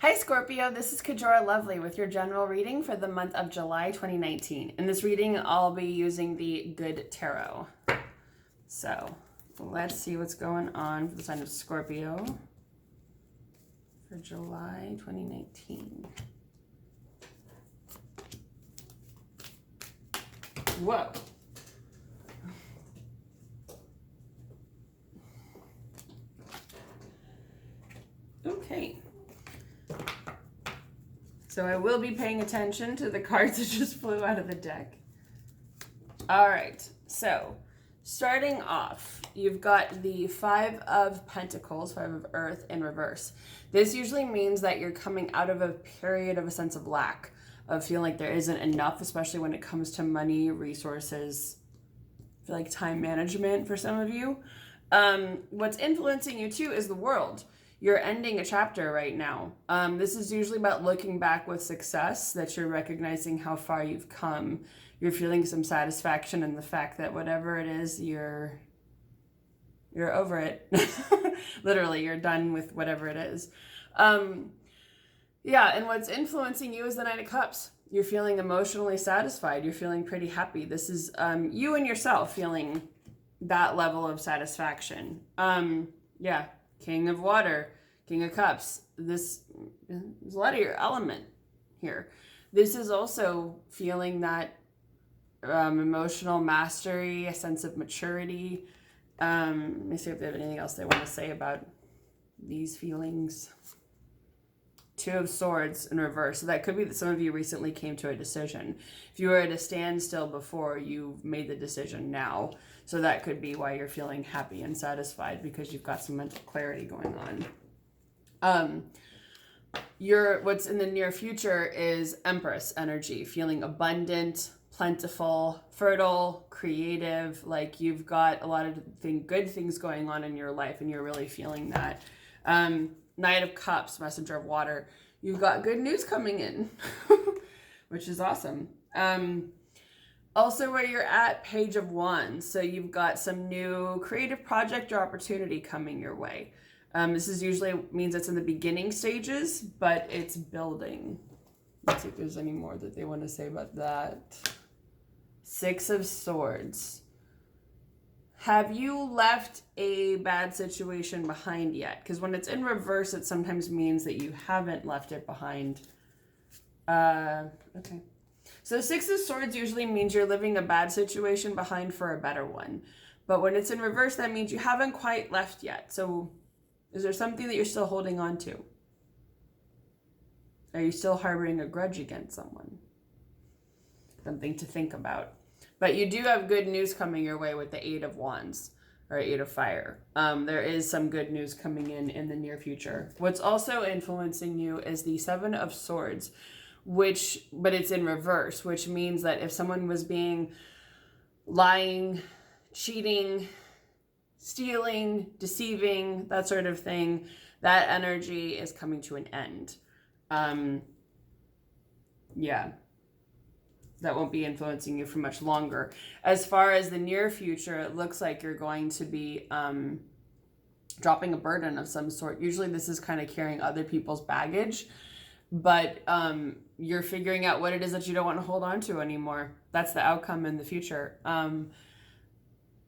Hi Scorpio, this is Kajora Lovely with your general reading for the month of July 2019. In this reading, I'll be using the Good Tarot. So, let's see what's going on for the sign of Scorpio for July 2019. Whoa. Okay. So I will be paying attention to the cards that just flew out of the deck. All right, so starting off, you've got the Five of Pentacles, Five of Earth in reverse. This usually means that you're coming out of a period of a sense of lack, of feeling like there isn't enough, especially when it comes to money, resources, I feel like time management for some of you. What's influencing you too is the world. You're ending a chapter right now. This is usually about looking back with success, that you're recognizing how far you've come. You're feeling some satisfaction in the fact that whatever it is, you're over it. Literally, you're done with whatever it is. Yeah, and what's influencing you is the Knight of Cups. You're feeling emotionally satisfied. You're feeling pretty happy. This is you and yourself feeling that level of satisfaction. Yeah. King of Water, King of Cups. There's a lot of your element here. This is also feeling that emotional mastery, a sense of maturity. Let me see if they have anything else they want to say about these feelings. Two of Swords in reverse. So that could be that some of you recently came to a decision. If you were at a standstill before, you've made the decision now. So that could be why you're feeling happy and satisfied, because you've got some mental clarity going on. What's in the near future is Empress energy, feeling abundant, plentiful, fertile, creative, like you've got a lot of good things going on in your life and you're really feeling that. Knight of Cups, Messenger of Water. You've got good news coming in, which is awesome. Also where you're at, Page of Wands. So you've got some new creative project or opportunity coming your way. This is usually means it's in the beginning stages, but it's building. Let's see if there's any more that they want to say about that. Six of Swords. Have you left a bad situation behind yet? Because when it's in reverse, it sometimes means that you haven't left it behind. Okay. So Six of Swords usually means you're leaving a bad situation behind for a better one. But when it's in reverse, that means you haven't quite left yet. So is there something that you're still holding on to? Are you still harboring a grudge against someone? Something to think about. But you do have good news coming your way with the Eight of Wands or Eight of Fire. There is some good news coming in the near future. What's also influencing you is the Seven of Swords, but it's in reverse, which means that if someone was being lying, cheating, stealing, deceiving, that sort of thing, that energy is coming to an end. Yeah. That won't be influencing you for much longer. As far as the near future, it looks like you're going to be dropping a burden of some sort. Usually this is kind of carrying other people's baggage, but you're figuring out what it is that you don't want to hold on to anymore. That's the outcome in the future.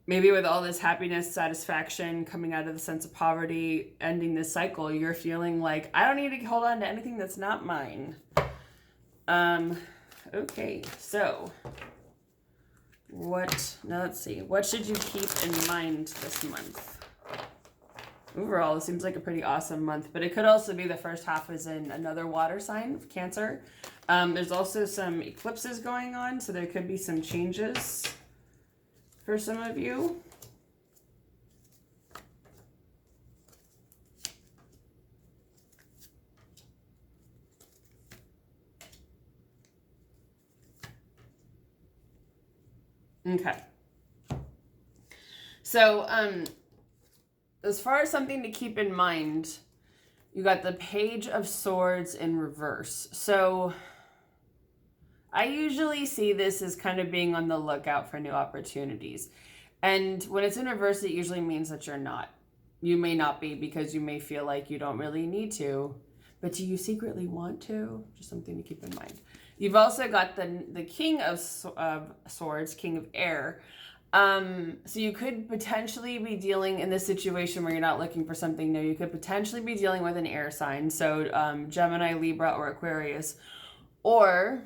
Maybe with all this happiness, satisfaction, coming out of the sense of poverty, ending this cycle, you're feeling like, I don't need to hold on to anything that's not mine. Okay, so now let's see. What should you keep in mind this month? Overall, it seems like a pretty awesome month, but it could also be the first half is in another water sign, Cancer. There's also some eclipses going on, so there could be some changes for some of you. Okay. So, as far as something to keep in mind, you got the Page of Swords in reverse. So, I usually see this as kind of being on the lookout for new opportunities. And when it's in reverse, it usually means that you're not. You may not be because you may feel like you don't really need to. but do you secretly want to? Just something to keep in mind. You've also got the King of Swords, King of Air. So you could potentially be dealing in this situation where you're not looking for something new. You could potentially be dealing with an air sign. So Gemini, Libra, or Aquarius. Or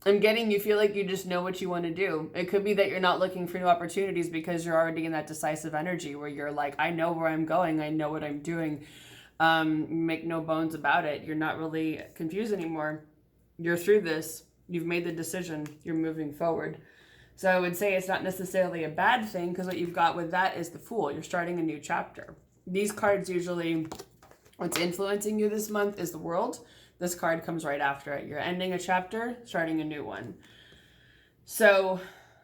I'm getting, you feel like you just know what you want to do. It could be that you're not looking for new opportunities because you're already in that decisive energy where you're like, I know where I'm going. I know what I'm doing. Make no bones about it. You're not really confused anymore. You're through this. You've made the decision. You're moving forward. So I would say it's not necessarily a bad thing, because what you've got with that is the Fool. You're starting a new chapter. These cards usually, what's influencing you this month is the World. This card comes right after it. You're ending a chapter, starting a new one. So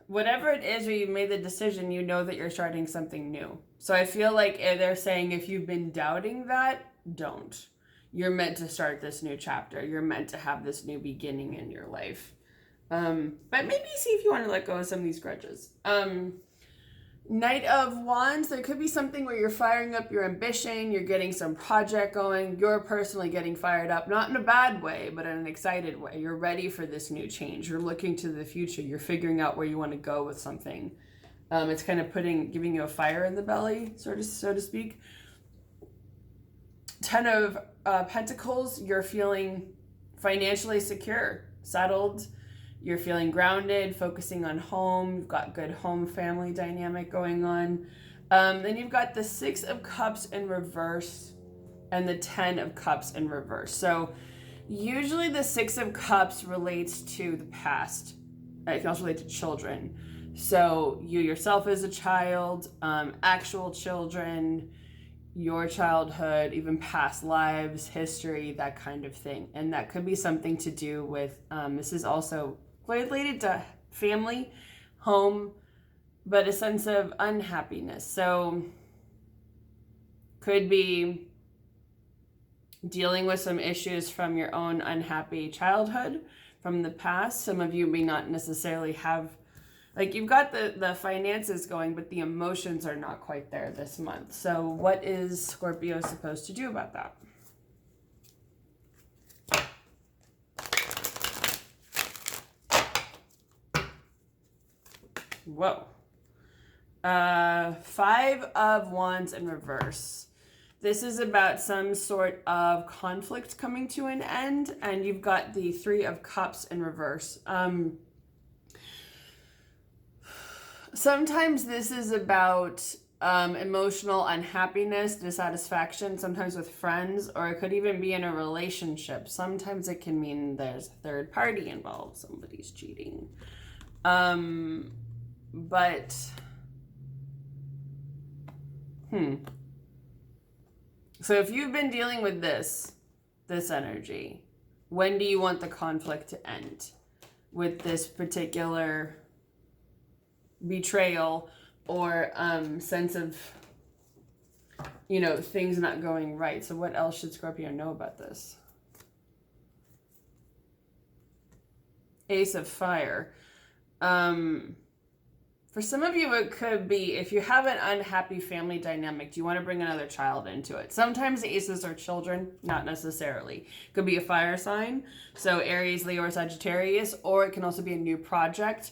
whatever it is where you've made the decision, you know that you're starting something new. So I feel like they're saying if you've been doubting that, don't. You're meant to start this new chapter. You're meant to have this new beginning in your life. But maybe see if you want to let go of some of these grudges. Knight of Wands, there could be something where you're firing up your ambition, you're getting some project going, you're personally getting fired up, not in a bad way, but in an excited way. You're ready for this new change. You're looking to the future. You're figuring out where you want to go with something. It's kind of giving you a fire in the belly, so to speak. 10 of Pentacles, you're feeling financially secure, settled. You're feeling grounded, focusing on home. You've got good home family dynamic going on. Then you've got the 6 of Cups in reverse and the 10 of Cups in reverse. So usually the 6 of Cups relates to the past. It can also relate to children. So you yourself as a child, actual children, your childhood, even past lives, history, that kind of thing. And that could be something to do with, this is also related to family, home, but a sense of unhappiness. So could be dealing with some issues from your own unhappy childhood, from the past. Some of you may not necessarily have, like, you've got the finances going, but the emotions are not quite there this month. So what is Scorpio supposed to do about that? Whoa. 5 of Wands in reverse. This is about some sort of conflict coming to an end, and you've got the 3 of Cups in reverse. Sometimes this is about emotional unhappiness, dissatisfaction, sometimes with friends, or it could even be in a relationship. Sometimes it can mean there's a third party involved, somebody's cheating. But, so if you've been dealing with this energy, when do you want the conflict to end with this particular betrayal or sense of, things not going right? So what else should Scorpio know about this? Ace of Fire. For some of you, it could be, if you have an unhappy family dynamic, do you want to bring another child into it? Sometimes aces are children, not necessarily. It could be a fire sign, so Aries, Leo, or Sagittarius, or it can also be a new project.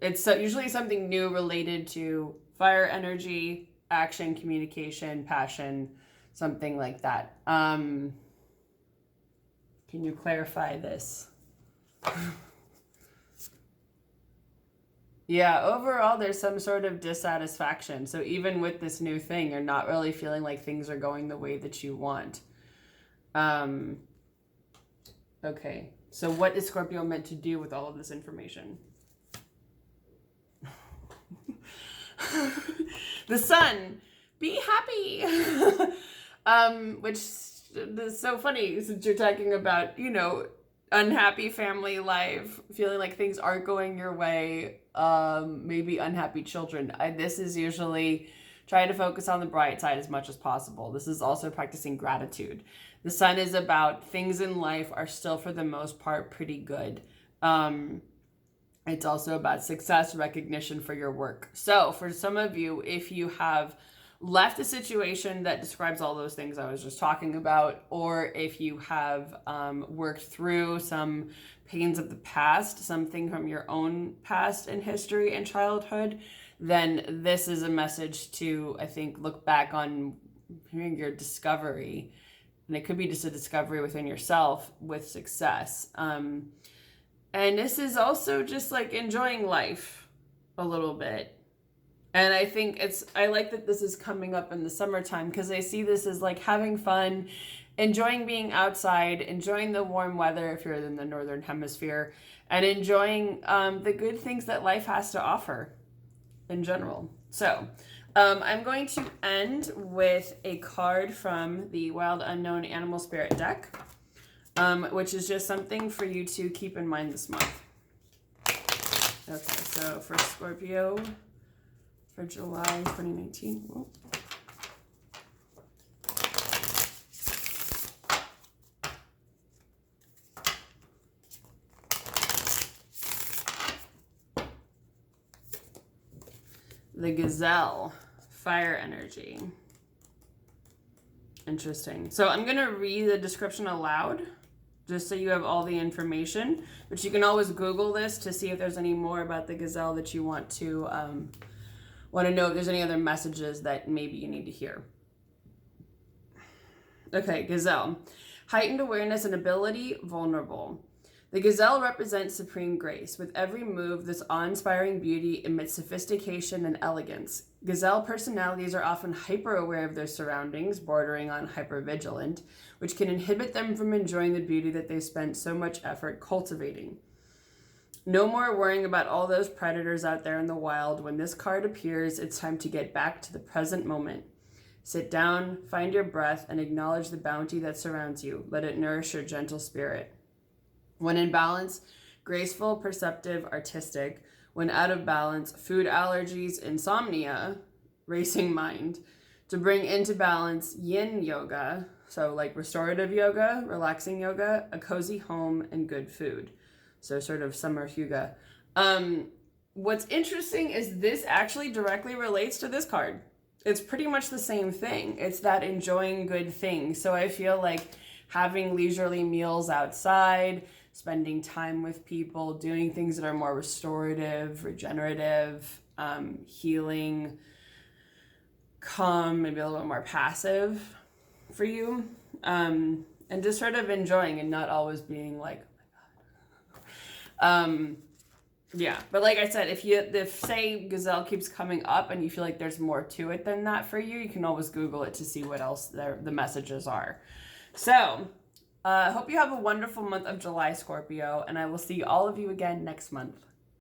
It's usually something new related to fire energy, action, communication, passion, something like that. Can you clarify this? Yeah, overall, there's some sort of dissatisfaction. So even with this new thing, you're not really feeling like things are going the way that you want. Okay, so what is Scorpio meant to do with all of this information? The Sun, be happy. Which is so funny since you're talking about, unhappy family life, feeling like things aren't going your way, maybe unhappy children. This is usually trying to focus on the bright side as much as possible. This is also practicing gratitude. The Sun is about things in life are still, for the most part, pretty good. It's also about success, recognition for your work. So for some of you, if you have left a situation that describes all those things I was just talking about, or if you have worked through some pains of the past, something from your own past and history and childhood, then this is a message to, I think, look back on your discovery. And it could be just a discovery within yourself with success. And this is also just like enjoying life a little bit. And I think I like that this is coming up in the summertime, because I see this as like having fun, enjoying being outside, enjoying the warm weather if you're in the northern hemisphere, and enjoying the good things that life has to offer in general. So I'm going to end with a card from the Wild Unknown Animal Spirit deck, which is just something for you to keep in mind this month. Okay, so for Scorpio, for July 2019. Whoa. The Gazelle, fire energy. Interesting. So I'm going to read the description aloud, just so you have all the information. But you can always Google this to see if there's any more about the Gazelle that you want to know if there's any other messages that maybe you need to hear. Okay, Gazelle. Heightened awareness and ability, vulnerable. The Gazelle represents supreme grace. With every move, this awe-inspiring beauty emits sophistication and elegance. Gazelle personalities are often hyper-aware of their surroundings, bordering on hyper-vigilant, which can inhibit them from enjoying the beauty that they spent so much effort cultivating. No more worrying about all those predators out there in the wild. When this card appears, it's time to get back to the present moment. Sit down, find your breath, and acknowledge the bounty that surrounds you. Let it nourish your gentle spirit. When in balance, graceful, perceptive, artistic. When out of balance, food allergies, insomnia, racing mind. To bring into balance, yin yoga, so like restorative yoga, relaxing yoga, a cozy home, and good food. So sort of summer hygge. What's interesting is this actually directly relates to this card. It's pretty much the same thing. It's that enjoying good things. So I feel like having leisurely meals outside, spending time with people, doing things that are more restorative, regenerative, healing, calm, maybe a little bit more passive for you. And just sort of enjoying and not always being like, yeah, but like I said, if say Gazelle keeps coming up and you feel like there's more to it than that for you, you can always Google it to see what else the messages are. So hope you have a wonderful month of July, Scorpio, and I will see all of you again next month.